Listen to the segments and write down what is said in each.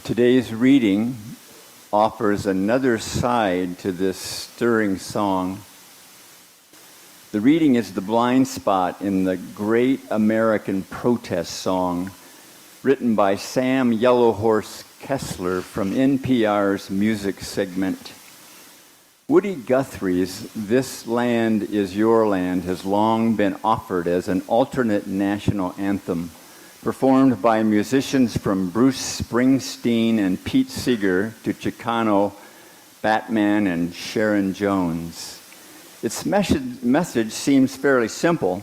Today's reading offers another side to this stirring song. The reading is the blind spot in the great American protest song written by Sam Yellowhorse Kessler from NPR's music segment. Woody Guthrie's "This Land Is Your Land" has long been offered as an alternate national anthem, performed by musicians from Bruce Springsteen and Pete Seeger to Chicano, Batman, and Sharon Jones. Its message seems fairly simple.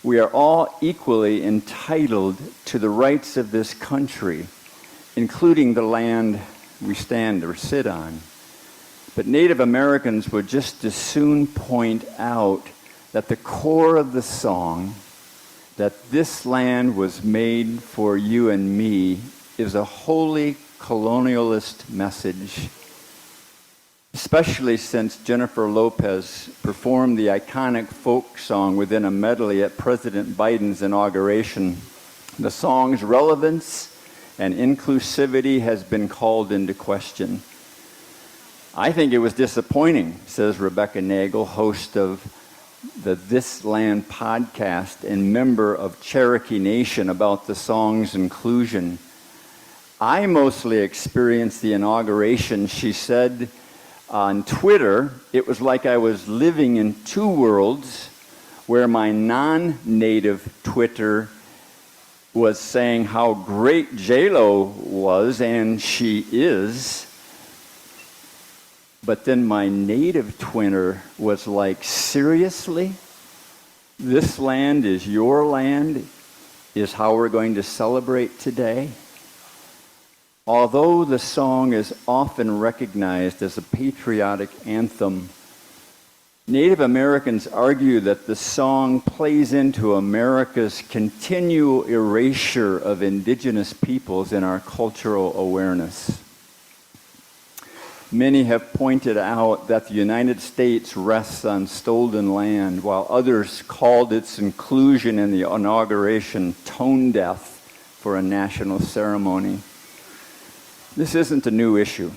We are all equally entitled to the rights of this country, including the land we stand or sit on. But Native Americans would just as soon point out that the core of the song, that this land was made for you and me, is a wholly colonialist message, especially since Jennifer Lopez performed the iconic folk song within a medley at President Biden's inauguration. The song's relevance and inclusivity has been called into question. I think it was disappointing, says Rebecca Nagel, host of the This Land podcast and member of Cherokee Nation, about the song's inclusion. I mostly experienced the inauguration, she said on Twitter. It was like I was living in two worlds, where my non-native Twitter was saying how great J-Lo was, and she is. But then my native Twitter was like, seriously? This land is your land, is how we're going to celebrate today? Although the song is often recognized as a patriotic anthem, Native Americans argue that the song plays into America's continual erasure of indigenous peoples in our cultural awareness. Many have pointed out that the United States rests on stolen land, while others called its inclusion in the inauguration tone deaf for a national ceremony. This isn't a new issue.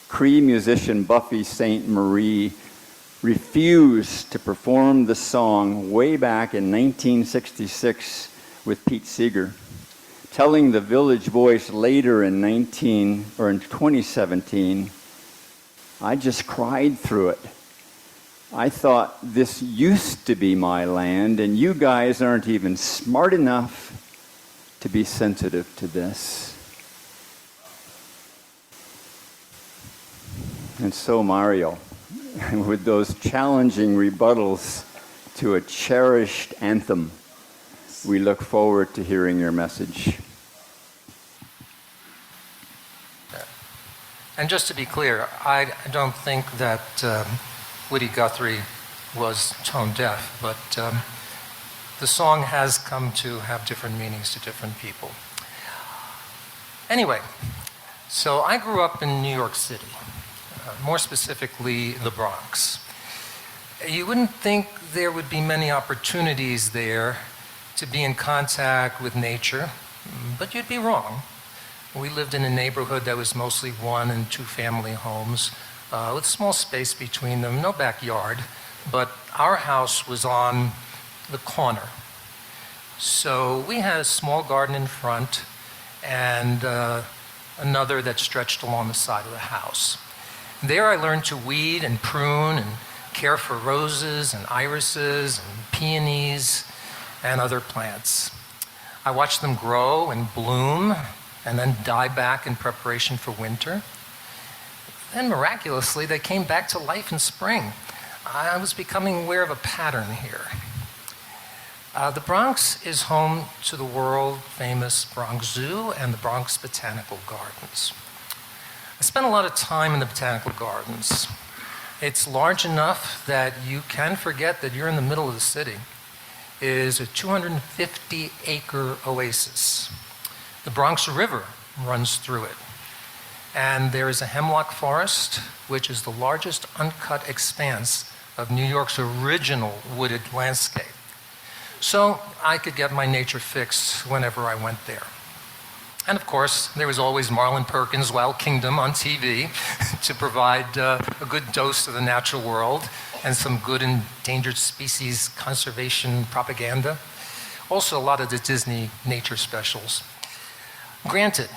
Cree musician Buffy St. Marie refused to perform the song way back in 1966 with Pete Seeger, telling the Village Voice later in 2017, I just cried through it. I thought, this used to be my land, and you guys aren't even smart enough to be sensitive to this. And so Mario, with those challenging rebuttals to a cherished anthem, we look forward to hearing your message. And just to be clear, I don't think that Woody Guthrie was tone deaf, but the song has come to have different meanings to different people. Anyway, so I grew up in New York City, more specifically the Bronx. You wouldn't think there would be many opportunities there to be in contact with nature, but you'd be wrong. We lived in a neighborhood that was mostly 1- and 2-family homes, with small space between them, no backyard, but our house was on the corner. So we had a small garden in front and another that stretched along the side of the house. There I learned to weed and prune and care for roses and irises and peonies and other plants. I watched them grow and bloom and then die back in preparation for winter. Then miraculously, they came back to life in spring. I was becoming aware of a pattern here. The Bronx is home to the world-famous Bronx Zoo and the Bronx Botanical Gardens. I spent a lot of time in the Botanical Gardens. It's large enough that you can forget that you're in the middle of the city. It is a 250-acre oasis. The Bronx River runs through it. And there is a hemlock forest, which is the largest uncut expanse of New York's original wooded landscape. So I could get my nature fix whenever I went there. And of course, there was always Marlon Perkins' Wild Kingdom on TV to provide a good dose of the natural world and some good endangered species conservation propaganda. Also, a lot of the Disney nature specials. Granted,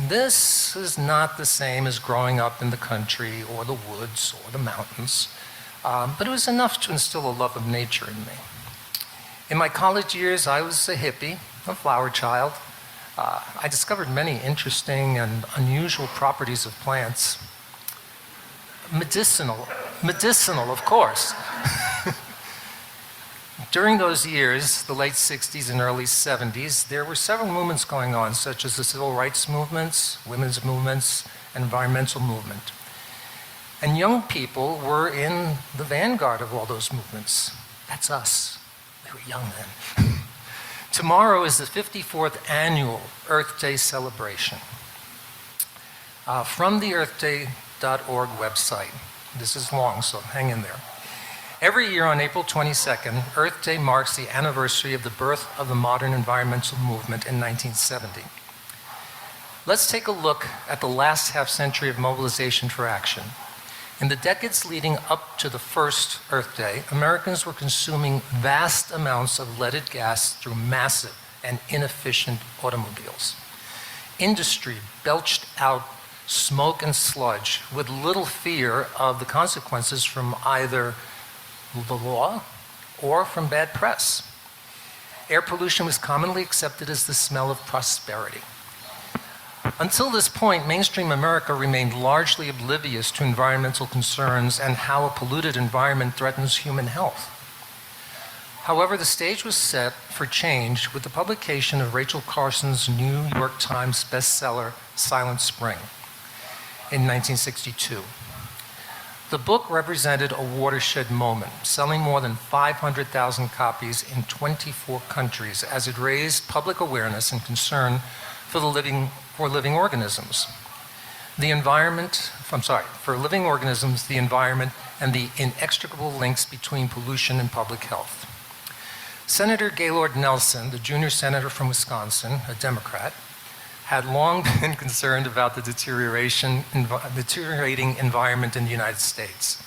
this is not the same as growing up in the country or the woods or the mountains, but it was enough to instill a love of nature in me. In my college years, I was a hippie, a flower child. I discovered many interesting and unusual properties of plants. Medicinal, of course. During those years, the late 60s and early 70s, there were several movements going on, such as the civil rights movements, women's movements, and environmental movement. And young people were in the vanguard of all those movements. That's us. We were young then. Tomorrow is the 54th annual Earth Day celebration. From the earthday.org website, this is long, so hang in there. Every year on April 22nd, Earth Day marks the anniversary of the birth of the modern environmental movement in 1970. Let's take a look at the last half century of mobilization for action. In the decades leading up to the first Earth Day, Americans were consuming vast amounts of leaded gas through massive and inefficient automobiles. Industry belched out smoke and sludge with little fear of the consequences from either the law or from bad press. Air pollution was commonly accepted as the smell of prosperity. Until this point, mainstream America remained largely oblivious to environmental concerns and how a polluted environment threatens human health. However, the stage was set for change with the publication of Rachel Carson's New York Times bestseller, Silent Spring, in 1962. The book represented a watershed moment, selling more than 500,000 copies in 24 countries as it raised public awareness and concern for living organisms. For living organisms, the environment, and the inextricable links between pollution and public health. Senator Gaylord Nelson, the junior senator from Wisconsin, a Democrat, had long been concerned about the deteriorating environment in the United States.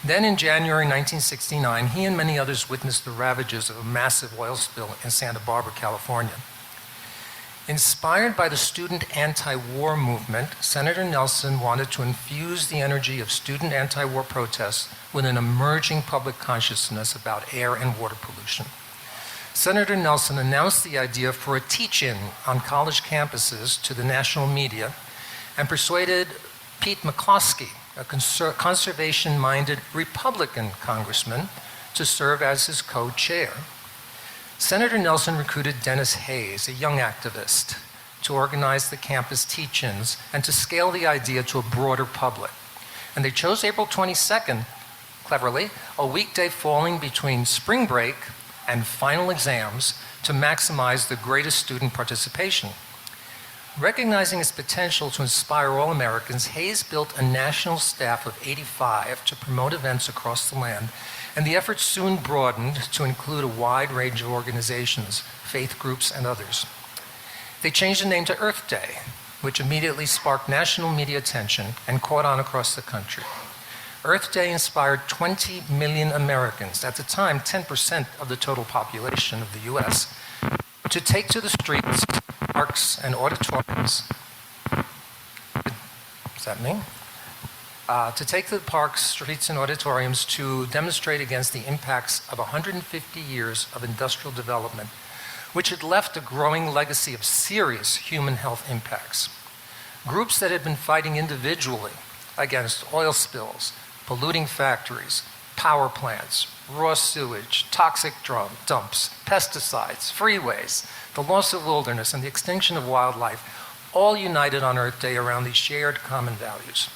Then in January 1969, he and many others witnessed the ravages of a massive oil spill in Santa Barbara, California. Inspired by the student anti-war movement, Senator Nelson wanted to infuse the energy of student anti-war protests with an emerging public consciousness about air and water pollution. Senator Nelson announced the idea for a teach-in on college campuses to the national media and persuaded Pete McCloskey, a conservation-minded Republican congressman, to serve as his co-chair. Senator Nelson recruited Dennis Hayes, a young activist, to organize the campus teach-ins and to scale the idea to a broader public. And they chose April 22nd, cleverly, a weekday falling between spring break and final exams to maximize the greatest student participation. Recognizing its potential to inspire all Americans, Hayes built a national staff of 85 to promote events across the land, and the effort soon broadened to include a wide range of organizations, faith groups, and others. They changed the name to Earth Day, which immediately sparked national media attention and caught on across the country. Earth Day inspired 20 million Americans, at the time 10% of the total population of the US, to take to the streets, parks, and auditoriums. Is that me? To take to the parks, streets, and auditoriums to demonstrate against the impacts of 150 years of industrial development, which had left a growing legacy of serious human health impacts. Groups that had been fighting individually against oil spills, polluting factories, power plants, raw sewage, toxic dumps, pesticides, freeways, the loss of wilderness, and the extinction of wildlife, all united on Earth Day around these shared common values.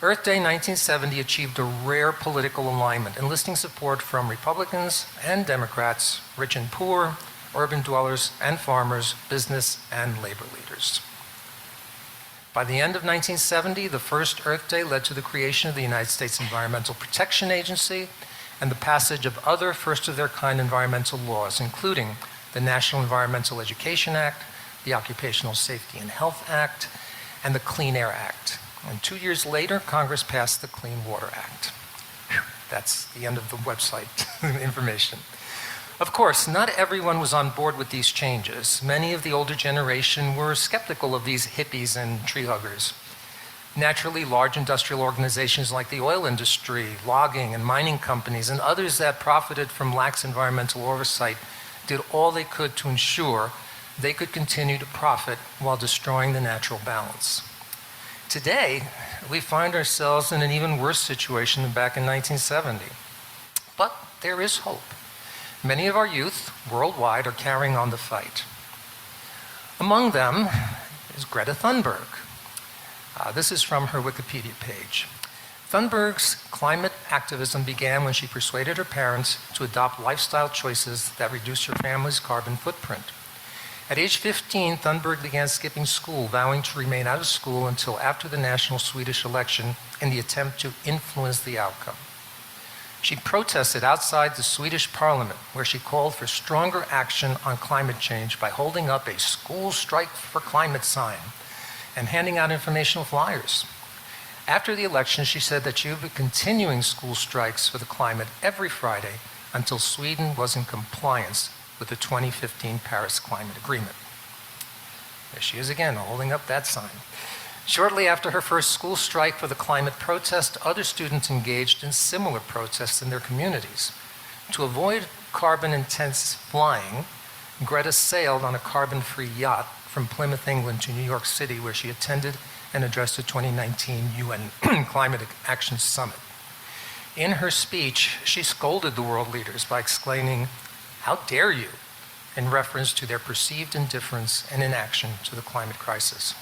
Earth Day 1970 achieved a rare political alignment, enlisting support from Republicans and Democrats, rich and poor, urban dwellers and farmers, business and labor leaders. By the end of 1970, the first Earth Day led to the creation of the United States Environmental Protection Agency and the passage of other first-of-their-kind environmental laws, including the National Environmental Education Act, the Occupational Safety and Health Act, and the Clean Air Act. And 2 years later, Congress passed the Clean Water Act. Whew, that's the end of the website information. Of course, not everyone was on board with these changes. Many of the older generation were skeptical of these hippies and tree huggers. Naturally, large industrial organizations like the oil industry, logging and mining companies, and others that profited from lax environmental oversight did all they could to ensure they could continue to profit while destroying the natural balance. Today, we find ourselves in an even worse situation than back in 1970. But there is hope. Many of our youth worldwide are carrying on the fight. Among them is Greta Thunberg. This is from her Wikipedia page. Thunberg's climate activism began when she persuaded her parents to adopt lifestyle choices that reduce her family's carbon footprint. At age 15, Thunberg began skipping school, vowing to remain out of school until after the national Swedish election in the attempt to influence the outcome. She protested outside the Swedish parliament, where she called for stronger action on climate change by holding up a school strike for climate sign and handing out informational flyers. After the election, she said that she would be continuing school strikes for the climate every Friday until Sweden was in compliance with the 2015 Paris Climate Agreement. There she is again, holding up that sign. Shortly after her first school strike for the climate protest, other students engaged in similar protests in their communities. To avoid carbon-intense flying, Greta sailed on a carbon-free yacht from Plymouth, England to New York City, where she attended and addressed the 2019 UN Climate Action Summit. In her speech, she scolded the world leaders by exclaiming, "How dare you?" in reference to their perceived indifference and inaction to the climate crisis.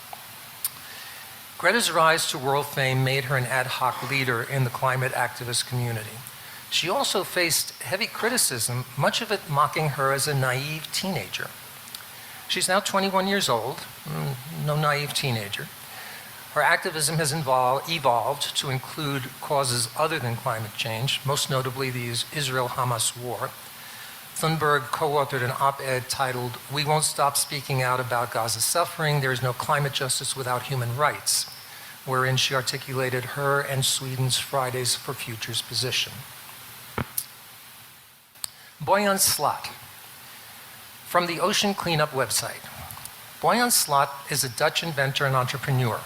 Greta's rise to world fame made her an ad hoc leader in the climate activist community. She also faced heavy criticism, much of it mocking her as a naive teenager. She's now 21 years old, no naive teenager. Her activism has evolved to include causes other than climate change, most notably the Israel-Hamas war. Thunberg co-authored an op-ed titled, "We Won't Stop Speaking Out About Gaza's Suffering, There is No Climate Justice Without Human Rights," wherein she articulated her and Sweden's Fridays for Futures position. Bojan Slat, from the Ocean Cleanup website. Bojan Slat is a Dutch inventor and entrepreneur,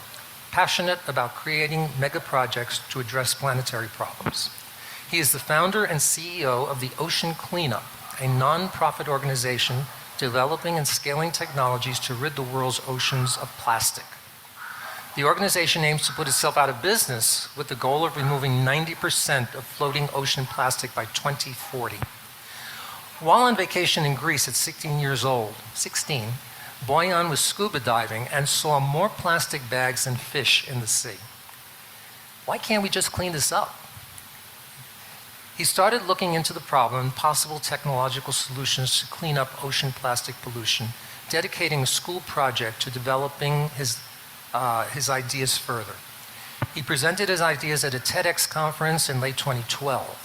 passionate about creating mega projects to address planetary problems. He is the founder and CEO of the Ocean Cleanup, a non-profit organization developing and scaling technologies to rid the world's oceans of plastic. The organization aims to put itself out of business with the goal of removing 90% of floating ocean plastic by 2040. While on vacation in Greece at 16 years old, Bojan was scuba diving and saw more plastic bags than fish in the sea. Why can't we just clean this up? He started looking into the problem and possible technological solutions to clean up ocean plastic pollution, dedicating a school project to developing his ideas further. He presented his ideas at a TEDx conference in late 2012.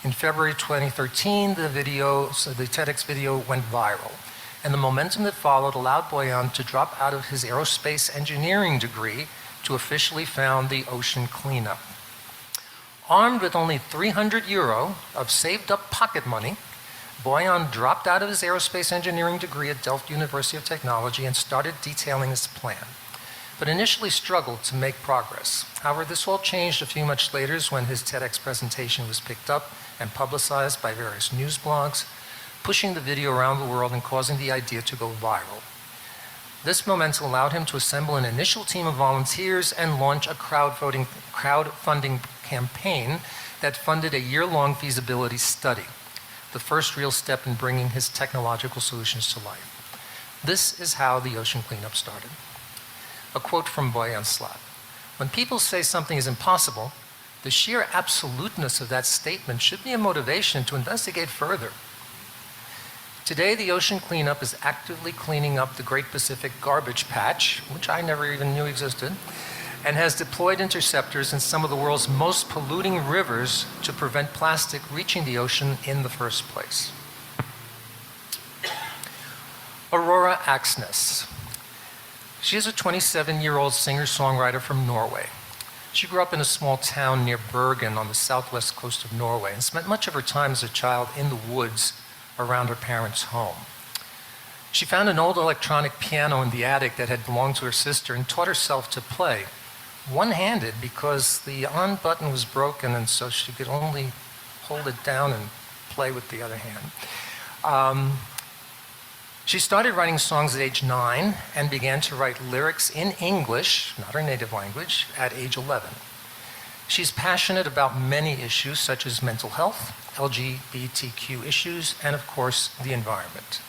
In February 2013, the TEDx video went viral, and the momentum that followed allowed Bojan to drop out of his aerospace engineering degree to officially found the Ocean Cleanup. Armed with only €300 of saved up pocket money, Bojan dropped out of his aerospace engineering degree at Delft University of Technology and started detailing his plan, but initially struggled to make progress. However, this all changed a few months later when his TEDx presentation was picked up and publicized by various news blogs, pushing the video around the world and causing the idea to go viral. This momentum allowed him to assemble an initial team of volunteers and launch a crowdfunding campaign that funded a year-long feasibility study, the first real step in bringing his technological solutions to life. This is how the Ocean Cleanup started. A quote from Bojan Slat. "When people say something is impossible, the sheer absoluteness of that statement should be a motivation to investigate further." Today, the Ocean Cleanup is actively cleaning up the Great Pacific Garbage Patch, which I never even knew existed, and has deployed interceptors in some of the world's most polluting rivers to prevent plastic reaching the ocean in the first place. Aurora Axness. She is a 27-year-old singer-songwriter from Norway. She grew up in a small town near Bergen on the southwest coast of Norway and spent much of her time as a child in the woods around her parents' home. She found an old electronic piano in the attic that had belonged to her sister and taught herself to play, one-handed because the on button was broken, and so she could only hold it down and play with the other hand. She started writing songs at age 9 and began to write lyrics in English, not her native language, at age 11. She's passionate about many issues such as mental health, LGBTQ issues, and of course, the environment.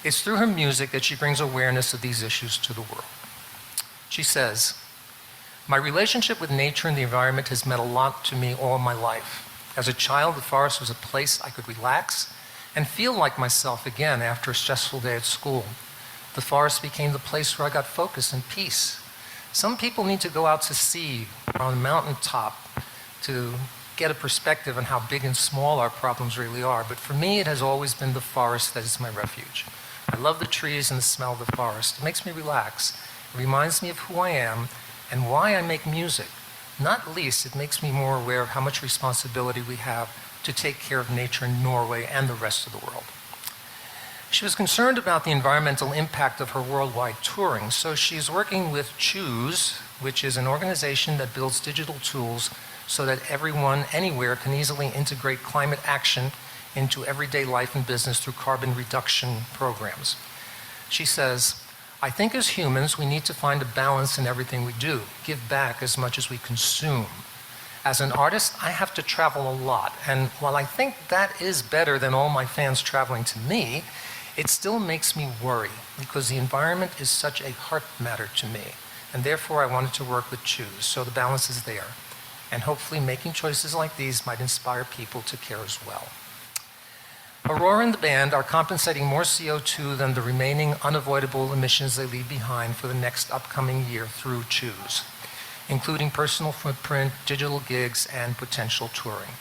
It's through her music that she brings awareness of these issues to the world. She says, "My relationship with nature and the environment has meant a lot to me all my life. As a child, the forest was a place I could relax and feel like myself again after a stressful day at school. The forest became the place where I got focus and peace. Some people need to go out to sea or on a mountaintop to get a perspective on how big and small our problems really are, but for me it has always been the forest that is my refuge. I love the trees and the smell of the forest. It makes me relax. It reminds me of who I am and why I make music. Not least, it makes me more aware of how much responsibility we have to take care of nature in Norway and the rest of the world." She was concerned about the environmental impact of her worldwide touring, so she's working with CHOOSE, which is an organization that builds digital tools so that everyone, anywhere, can easily integrate climate action into everyday life and business through carbon reduction programs. She says, "I think as humans, we need to find a balance in everything we do, give back as much as we consume. As an artist, I have to travel a lot, and while I think that is better than all my fans traveling to me, it still makes me worry because the environment is such a heart matter to me, and therefore I wanted to work with CHOOSE, so the balance is there. And hopefully making choices like these might inspire people to care as well." Aurora and the band are compensating more CO2 than the remaining unavoidable emissions they leave behind for the next upcoming year through CHOOSE, including personal footprint, digital gigs, and potential touring.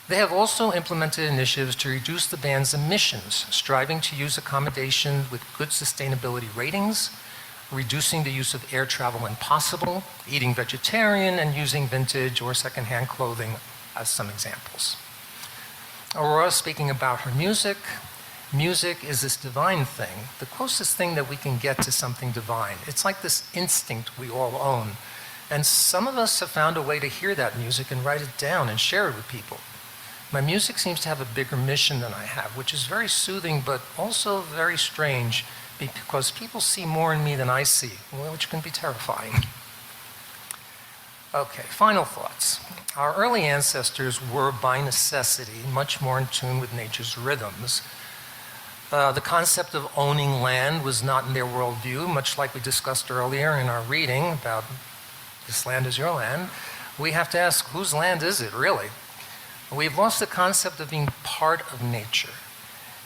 They have also implemented initiatives to reduce the band's emissions, striving to use accommodation with good sustainability ratings, reducing the use of air travel when possible, eating vegetarian, and using vintage or secondhand clothing as some examples. Aurora speaking about her music. Music is this divine thing, the closest thing that we can get to something divine. It's like this instinct we all own. And some of us have found a way to hear that music and write it down and share it with people. My music seems to have a bigger mission than I have, which is very soothing, but also very strange because people see more in me than I see, which can be terrifying. Okay, final thoughts. Our early ancestors were, by necessity, much more in tune with nature's rhythms. The concept of owning land was not in their worldview, much like we discussed earlier in our reading about this land is your land. We have to ask, whose land is it, really? We've lost the concept of being part of nature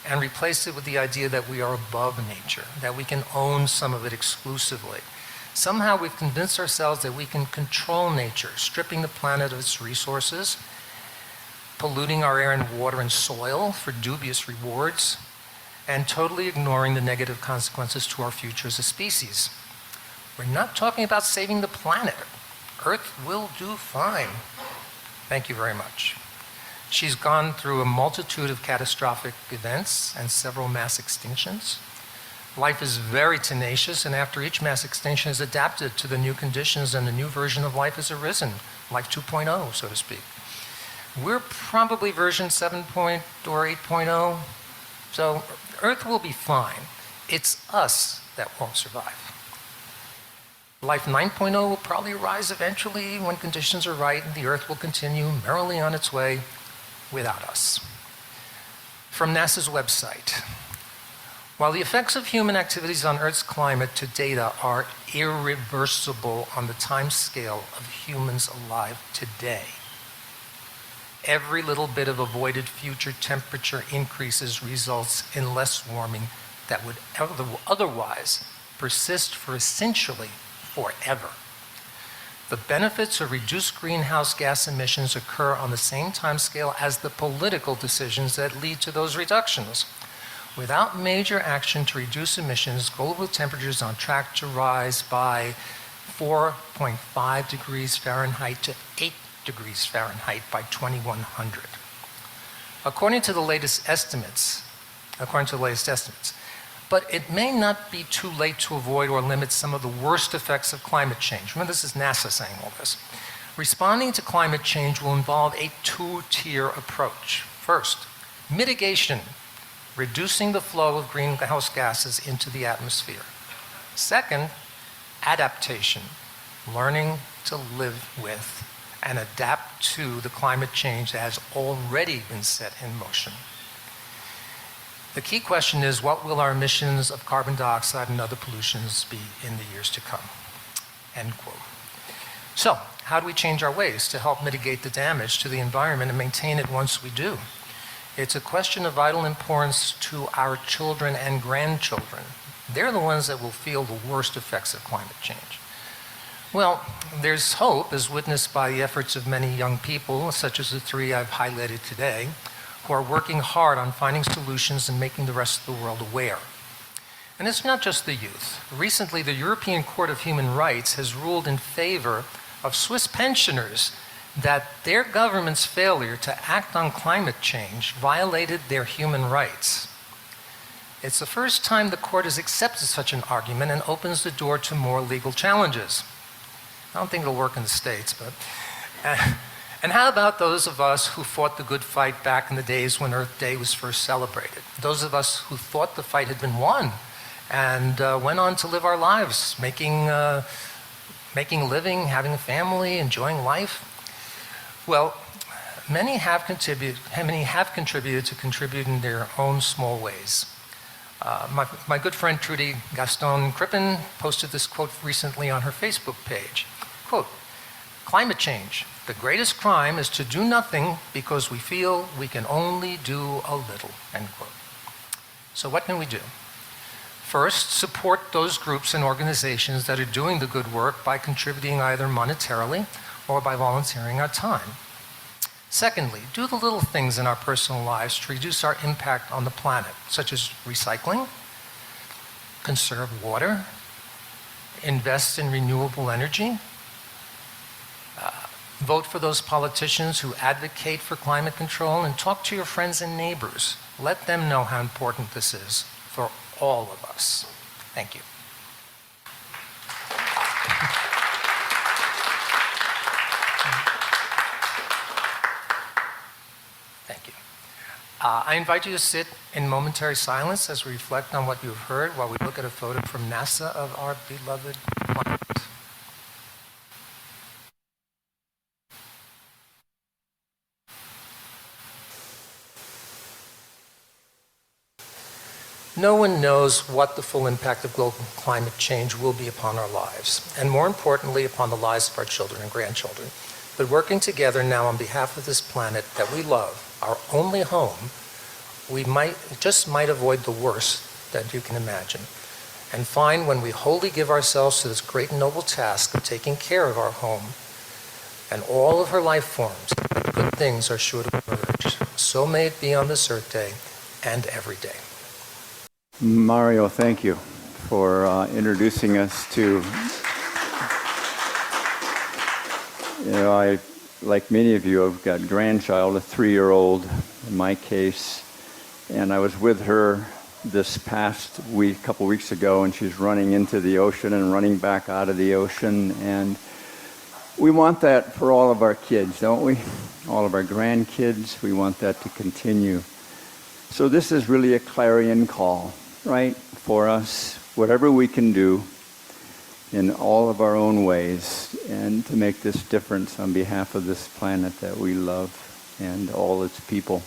and replaced it with the idea that we are above nature, that we can own some of it exclusively. Somehow we've convinced ourselves that we can control nature, stripping the planet of its resources, polluting our air and water and soil for dubious rewards, and totally ignoring the negative consequences to our future as a species. We're not talking about saving the planet. Earth will do fine. Thank you very much. She's gone through a multitude of catastrophic events and several mass extinctions. Life is very tenacious, and after each mass extinction is adapted to the new conditions and a new version of life has arisen, life 2.0, so to speak. We're probably version 7. Or 8.0, so Earth will be fine. It's us that won't survive. Life 9.0 will probably arise eventually when conditions are right, and the Earth will continue merrily on its way without us. From NASA's website. While the effects of human activities on Earth's climate to data are irreversible on the time scale of humans alive today, every little bit of avoided future temperature increases results in less warming that would otherwise persist for essentially forever. The benefits of reduced greenhouse gas emissions occur on the same time scale as the political decisions that lead to those reductions. Without major action to reduce emissions, global temperatures are on track to rise by 4.5 degrees Fahrenheit to 8 degrees Fahrenheit by 2100. According to the latest estimates, but it may not be too late to avoid or limit some of the worst effects of climate change. Remember, this is NASA saying all this. Responding to climate change will involve a two-tier approach. First, mitigation, reducing the flow of greenhouse gases into the atmosphere. Second, adaptation, learning to live with and adapt to the climate change that has already been set in motion. The key question is, what will our emissions of carbon dioxide and other pollutions be in the years to come? End quote. So, how do we change our ways to help mitigate the damage to the environment and maintain it once we do? It's a question of vital importance to our children and grandchildren. They're the ones that will feel the worst effects of climate change. Well, there's hope, as witnessed by the efforts of many young people, such as the three I've highlighted today, who are working hard on finding solutions and making the rest of the world aware. And it's not just the youth. Recently, the European Court of Human Rights has ruled in favor of Swiss pensioners that their government's failure to act on climate change violated their human rights. It's the first time the court has accepted such an argument and opens the door to more legal challenges. I don't think it'll work in the States, but... And how about those of us who fought the good fight back in the days when Earth Day was first celebrated? Those of us who thought the fight had been won and went on to live our lives, making a living, having a family, enjoying life? Well, many have contributed to contribute in their own small ways. My good friend Trudy Gaston Crippen posted this quote recently on her Facebook page. Quote, "Climate change. The greatest crime is to do nothing because we feel we can only do a little," end quote. So what can we do? First, support those groups and organizations that are doing the good work by contributing either monetarily or by volunteering our time. Secondly, do the little things in our personal lives to reduce our impact on the planet, such as recycling, conserve water, invest in renewable energy, vote for those politicians who advocate for climate control, and talk to your friends and neighbors. Let them know how important this is for all of us. Thank you. Thank you. I invite you to sit in momentary silence as we reflect on what you've heard while we look at a photo from NASA of our beloved planet. No one knows what the full impact of global climate change will be upon our lives, and more importantly, upon the lives of our children and grandchildren. But working together now on behalf of this planet that we love, our only home, we might avoid the worst that you can imagine, and find when we wholly give ourselves to this great and noble task of taking care of our home and all of her life forms, good things are sure to emerge. So may it be on this Earth Day and every day. Mario, thank you for introducing us to, I, like many of you, have got a grandchild, a 3-year-old in my case, and I was with her this past week, a couple weeks ago, and she's running into the ocean and running back out of the ocean, and we want that for all of our kids, don't we? All of our grandkids, we want that to continue. So this is really a clarion call, right, for us, whatever we can do in all of our own ways, and to make this difference on behalf of this planet that we love and all its people.